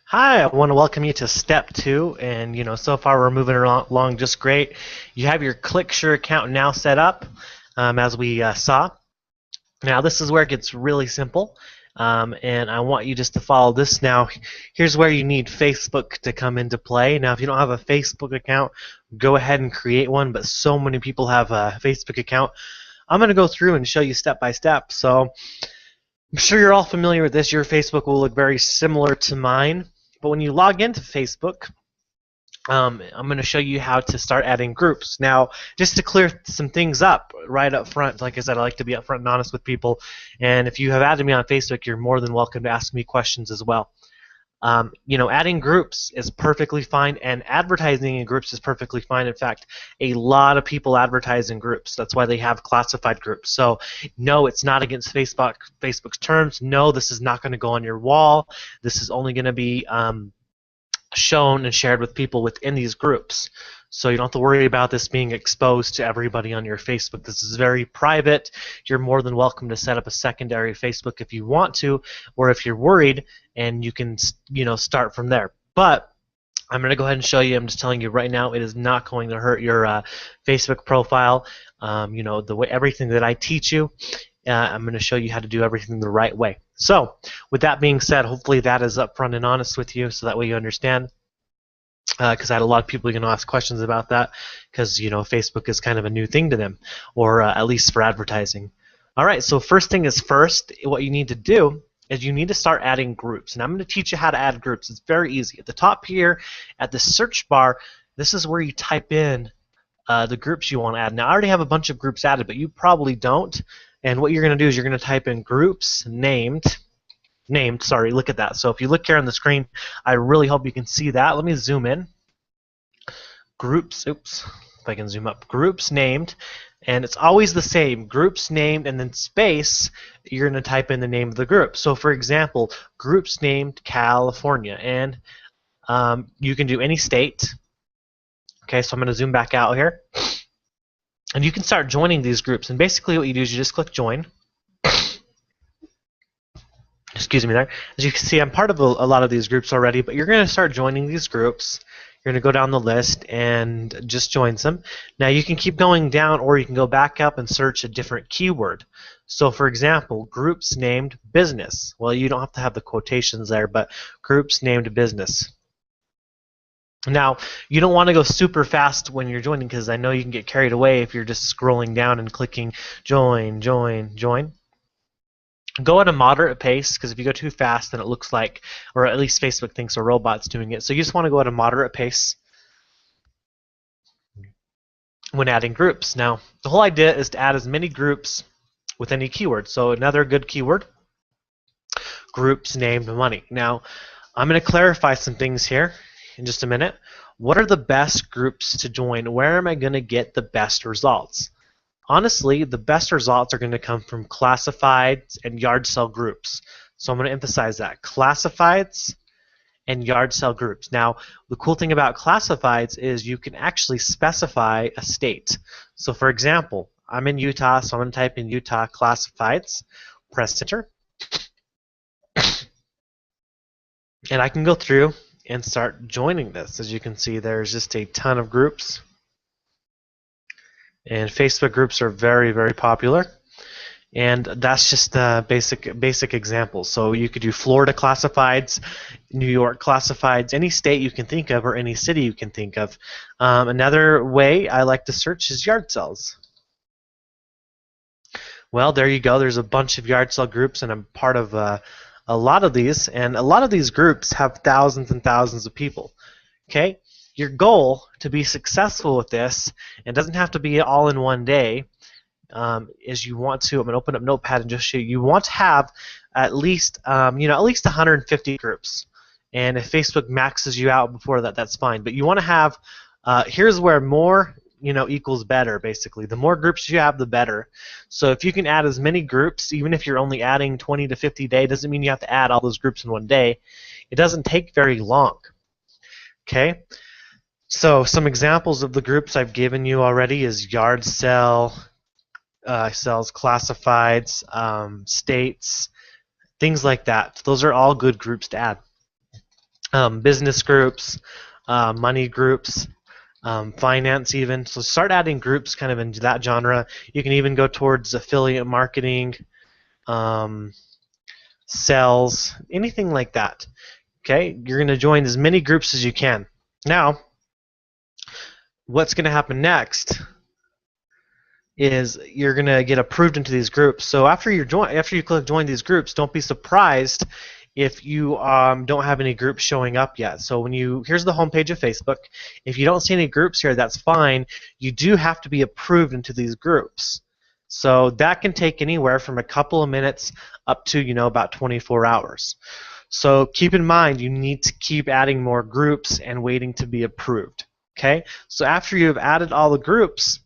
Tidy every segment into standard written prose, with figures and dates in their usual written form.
Hi, I want to welcome you to step two, and so far we're moving along just great. You have your ClickSure account now set up, as we saw. Now this is where it gets really simple, and I want you just to follow this. Now, here's where you need Facebook to come into play. Now, if you don't have a Facebook account, go ahead and create one. But so many people have a Facebook account. I'm going to go through and show you step by step. So I'm sure you're all familiar with this. Your Facebook will look very similar to mine. But when you log into Facebook, I'm going to show you how to start adding groups. Now, just to clear some things up right up front, like I said, I like to be upfront and honest with people. And if you have added me on Facebook, you're more than welcome to ask me questions as well. Adding groups is perfectly fine, and advertising in groups is perfectly fine. In fact, a lot of people advertise in groups. That's why they have classified groups. So, no, it's not against Facebook's terms. No, this is not going to go on your wall. This is only going to be shown and shared with people within these groups. So you don't have to worry about this being exposed to everybody on your Facebook. This is very private. You're more than welcome to set up a secondary Facebook if you want to, or if you're worried, and you can start from there. But I'm going to go ahead and show you. I'm just telling you right now, it is not going to hurt your Facebook profile. The way everything that I teach you, I'm going to show you how to do everything the right way. So, with that being said, hopefully that is upfront and honest with you, so that way you understand. Because I had a lot of people going to ask questions about that, because Facebook is kind of a new thing to them, or at least for advertising. All right. So first thing is first. What you need to do is you need to start adding groups, and I'm going to teach you how to add groups. It's very easy. At the top here, at the search bar, this is where you type in the groups you want to add. Now, I already have a bunch of groups added, but you probably don't. And what you're going to do is you're going to type in groups named, sorry, look at that. So if you look here on the screen, I really hope you can see that. Let me zoom in. Groups, oops, if I can zoom up. Groups named, and it's always the same. Groups named, and then space, you're going to type in the name of the group. So for example, groups named California, and you can do any state. Okay, so I'm going to zoom back out here. And you can start joining these groups. And basically what you do is you just click join. Excuse me there. As you can see, I'm part of a lot of these groups already, but you're going to start joining these groups. You're going to go down the list and just join them. Now you can keep going down, or you can go back up and search a different keyword. So for example, groups named business. Well, you don't have to have the quotations there, but groups named business. Now, you don't want to go super fast when you're joining, because I know you can get carried away if you're just scrolling down and clicking join, join, join. Go at a moderate pace, because if you go too fast, then it looks like, or at least Facebook thinks a robot's doing it. So you just want to go at a moderate pace when adding groups. Now, the whole idea is to add as many groups with any keyword. So another good keyword, groups named money. Now, I'm going to clarify some things here in just a minute. What are the best groups to join? Where am I going to get the best results? Honestly, the best results are going to come from classifieds and yard sale groups. So I'm going to emphasize that. Classifieds and yard sale groups. Now, the cool thing about classifieds is you can actually specify a state. So for example, I'm in Utah, so I'm going to type in Utah classifieds, press enter, and I can go through and start joining this. As you can see, there's just a ton of groups, and Facebook groups are very, very popular. And that's just the basic examples. So you could do Florida classifieds, New York classifieds, any state you can think of, or any city you can think of. Another way I like to search is yard sales. Well, there you go. There's a bunch of yard sale groups, and I'm part of a lot of these, and a lot of these groups have thousands and thousands of people. Okay, your goal to be successful with this, and it doesn't have to be all in one day, is you want to. I'm going to open up Notepad and just show you. You want to have at least at least 150 groups, and if Facebook maxes you out before that, that's fine. But you want to have. Here's where more equals better. Basically, the more groups you have, the better. So if you can add as many groups, even if you're only adding 20 to 50 a day, doesn't mean you have to add all those groups in one day. It doesn't take very long. Okay. So some examples of the groups I've given you already is yard sale, sells classifieds, states, things like that. Those are all good groups to add. business groups, money groups, finance even. So start adding groups kind of into that genre. You can even go towards affiliate marketing, sales, anything like that. Okay, you're going to join as many groups as you can. Now, what's going to happen next is you're going to get approved into these groups. So after you click join these groups, don't be surprised if you don't have any groups showing up yet. So here's the homepage of Facebook. If you don't see any groups here, that's fine. You do have to be approved into these groups. So that can take anywhere from a couple of minutes up to about 24 hours. So keep in mind you need to keep adding more groups and waiting to be approved. Okay? So after you have added all the groups,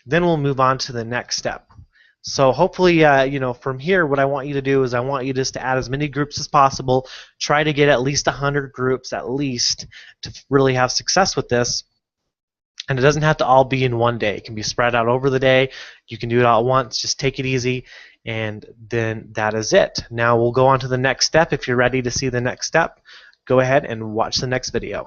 then we'll move on to the next step. So hopefully, from here, what I want you to do is I want you just to add as many groups as possible. Try to get at least 100 groups at least to really have success with this. And it doesn't have to all be in one day. It can be spread out over the day. You can do it all at once. Just take it easy, and then that is it. Now we'll go on to the next step. If you're ready to see the next step, go ahead and watch the next video.